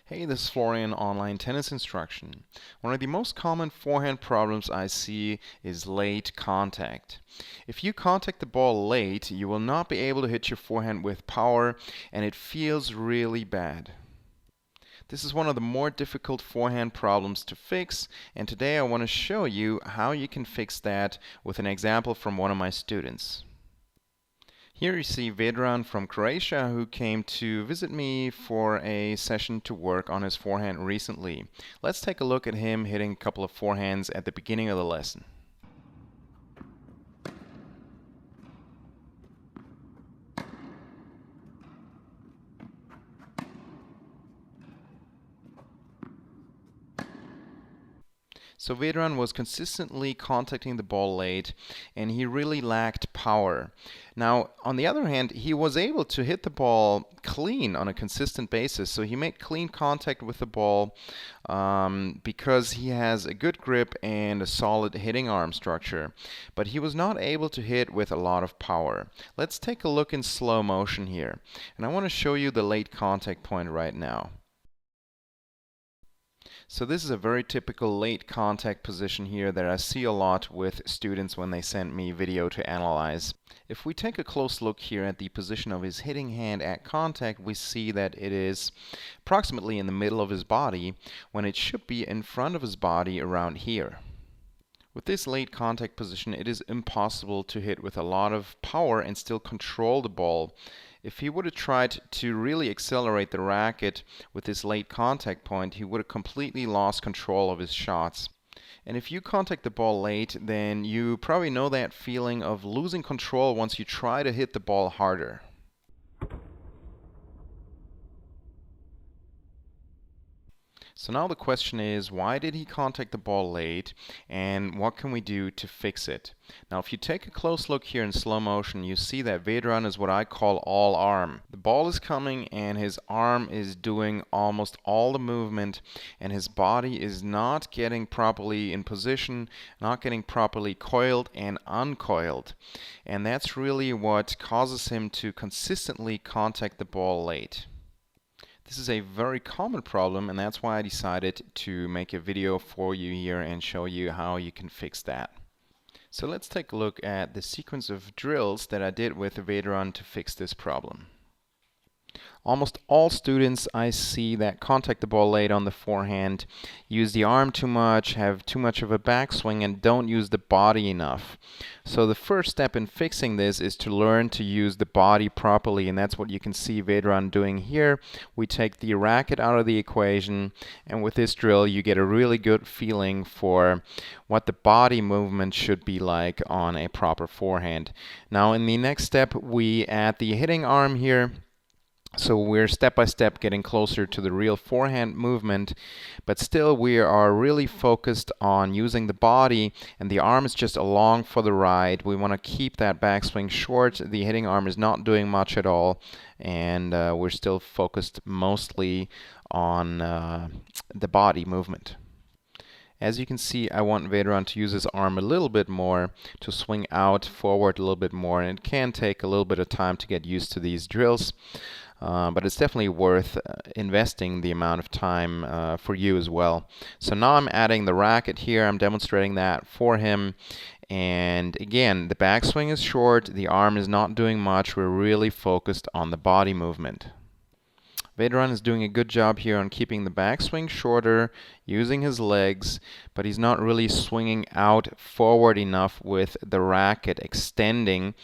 Hey, this is Florian, online tennis instruction. One of the most common forehand problems I see is late contact. If you contact the ball late, you will not be able to hit your forehand with power, and it feels really bad. This is one of the more difficult forehand problems to fix, and today I want to show you how you can fix that with an example from one of my students. Here you see Vedran from Croatia, who came to visit me for a session to work on his forehand recently. Let's take a look at him hitting a couple of forehands at the beginning of the lesson. So Vedran was consistently contacting the ball late, and he really lacked power. Now, on the other hand, he was able to hit the ball clean on a consistent basis. So he made clean contact with the ball because he has a good grip and a solid hitting arm structure. But he was not able to hit with a lot of power. Let's take a look in slow motion here. And I want to show you the late contact point right now. So this is a very typical late contact position here that I see a lot with students when they send me video to analyze. If we take a close look here at the position of his hitting hand at contact, we see that it is approximately in the middle of his body when it should be in front of his body around here. With this late contact position, it is impossible to hit with a lot of power and still control the ball. If he would have tried to really accelerate the racket with this late contact point, he would have completely lost control of his shots. And if you contact the ball late, then you probably know that feeling of losing control once you try to hit the ball harder. So now the question is, why did he contact the ball late, and what can we do to fix it? Now, if you take a close look here in slow motion, you see that Vedran is what I call all arm. The ball is coming, and his arm is doing almost all the movement, and his body is not getting properly in position, not getting properly coiled and uncoiled. And that's really what causes him to consistently contact the ball late. This is a very common problem, and that's why I decided to make a video for you here and show you how you can fix that. So let's take a look at the sequence of drills that I did with Vedran to fix this problem. Almost all students I see that contact the ball late on the forehand use the arm too much, have too much of a backswing, and don't use the body enough. So the first step in fixing this is to learn to use the body properly, and that's what you can see Vedran doing here. We take the racket out of the equation, and with this drill you get a really good feeling for what the body movement should be like on a proper forehand. Now in the next step we add the hitting arm here. So we're step by step getting closer to the real forehand movement, but still we are really focused on using the body, and the arm is just along for the ride. We want to keep that backswing short. The hitting arm is not doing much at all, and we're still focused mostly on the body movement. As you can see, I want Vedran to use his arm a little bit more, to swing out forward a little bit more, and it can take a little bit of time to get used to these drills. But it's definitely worth investing the amount of time for you as well. So now I'm adding the racket here. I'm demonstrating that for him. And again, the backswing is short. The arm is not doing much. We're really focused on the body movement. Vedran is doing a good job here on keeping the backswing shorter, using his legs, but he's not really swinging out forward enough with the racket extending.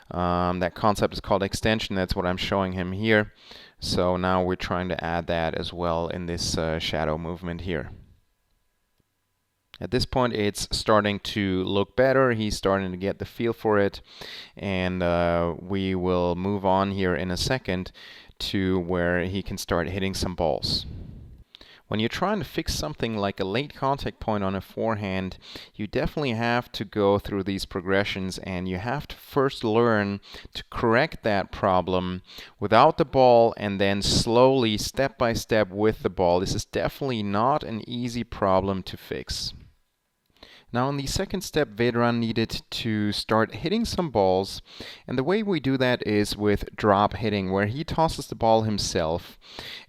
That concept is called extension. That's what I'm showing him here. So now we're trying to add that as well in this shadow movement here. At this point it's starting to look better. He's starting to get the feel for it, and we will move on here in a second to where he can start hitting some balls. When you're trying to fix something like a late contact point on a forehand, you definitely have to go through these progressions, and you have to first learn to correct that problem without the ball, and then slowly, step by step, with the ball. This is definitely not an easy problem to fix. Now in the second step, Vedran needed to start hitting some balls, and the way we do that is with drop hitting, where he tosses the ball himself.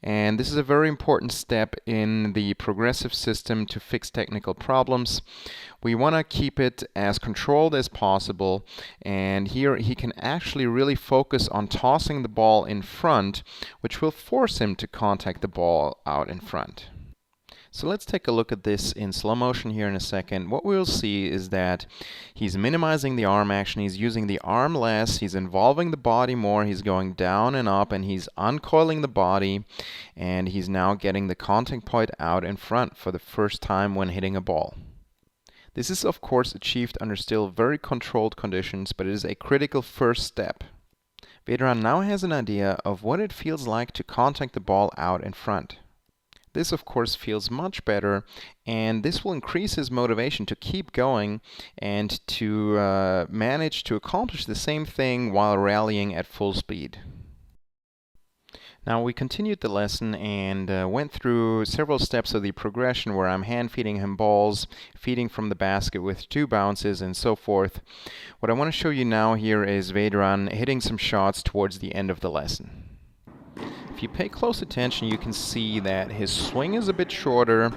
And this is a very important step in the progressive system to fix technical problems. We want to keep it as controlled as possible, and here he can actually really focus on tossing the ball in front, which will force him to contact the ball out in front. So let's take a look at this in slow motion here in a second. What we'll see is that he's minimizing the arm action, he's using the arm less, he's involving the body more, he's going down and up, and he's uncoiling the body, and he's now getting the contact point out in front for the first time when hitting a ball. This is of course achieved under still very controlled conditions, but it is a critical first step. Vedran now has an idea of what it feels like to contact the ball out in front. This, of course, feels much better, and this will increase his motivation to keep going and to manage to accomplish the same thing while rallying at full speed. Now we continued the lesson and went through several steps of the progression where I'm hand feeding him balls, feeding from the basket with 2 bounces, and so forth. What I want to show you now here is Vedran hitting some shots towards the end of the lesson. If you pay close attention, you can see that his swing is a bit shorter,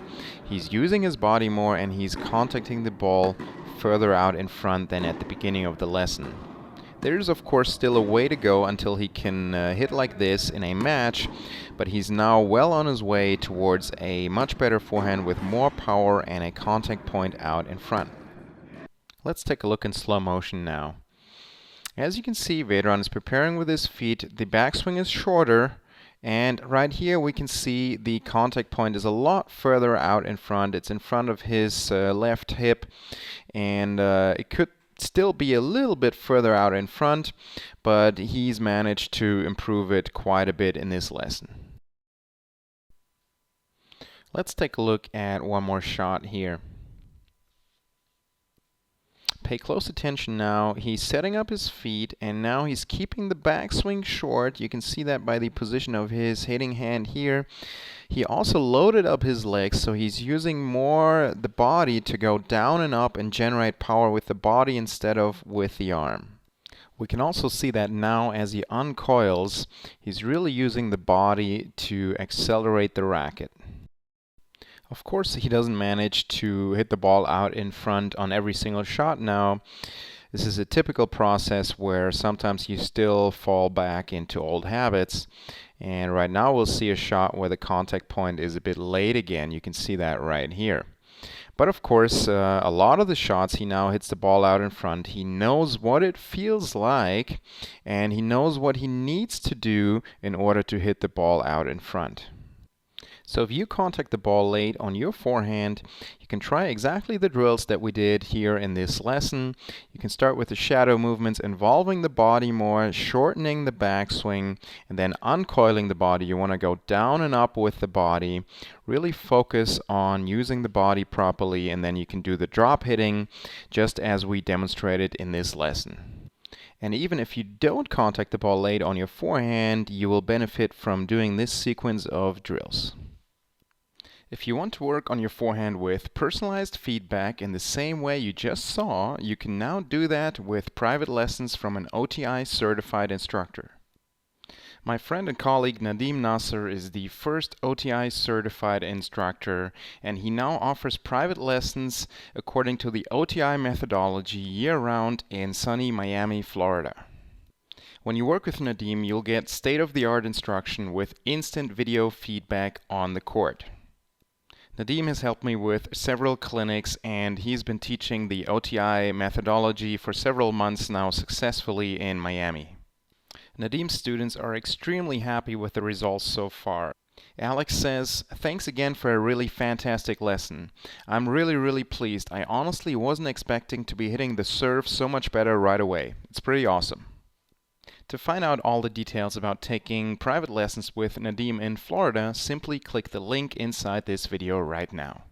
he's using his body more, and he's contacting the ball further out in front than at the beginning of the lesson. There's of course still a way to go until he can hit like this in a match, but he's now well on his way towards a much better forehand with more power and a contact point out in front. Let's take a look in slow motion now. As you can see, Vedran is preparing with his feet, the backswing is shorter, and right here we can see the contact point is a lot further out in front. It's in front of his left hip, and it could still be a little bit further out in front, but he's managed to improve it quite a bit in this lesson. Let's take a look at one more shot here. Pay close attention now. He's setting up his feet, and now he's keeping the backswing short. You can see that by the position of his hitting hand here. He also loaded up his legs, so he's using more the body to go down and up and generate power with the body instead of with the arm. We can also see that now as he uncoils, he's really using the body to accelerate the racket. Of course, he doesn't manage to hit the ball out in front on every single shot now. This is a typical process where sometimes you still fall back into old habits. And right now we'll see a shot where the contact point is a bit late again. You can see that right here. But of course, a lot of the shots he now hits the ball out in front. He knows what it feels like, and he knows what he needs to do in order to hit the ball out in front. So if you contact the ball late on your forehand, you can try exactly the drills that we did here in this lesson. You can start with the shadow movements involving the body more, shortening the backswing, and then uncoiling the body. You want to go down and up with the body. Really focus on using the body properly, and then you can do the drop hitting just as we demonstrated in this lesson. And even if you don't contact the ball late on your forehand, you will benefit from doing this sequence of drills. If you want to work on your forehand with personalized feedback in the same way you just saw, you can now do that with private lessons from an OTI certified instructor. My friend and colleague Nadim Nasser is the first OTI certified instructor, and he now offers private lessons according to the OTI methodology year-round in sunny Miami, Florida. When you work with Nadim, you'll get state-of-the-art instruction with instant video feedback on the court. Nadim has helped me with several clinics, and he's been teaching the OTI methodology for several months now successfully in Miami. Nadim's students are extremely happy with the results so far. Alex says, "Thanks again for a really fantastic lesson. I'm really pleased. I honestly wasn't expecting to be hitting the serve so much better right away. It's pretty awesome." To find out all the details about taking private lessons with Nadim in Florida, simply click the link inside this video right now.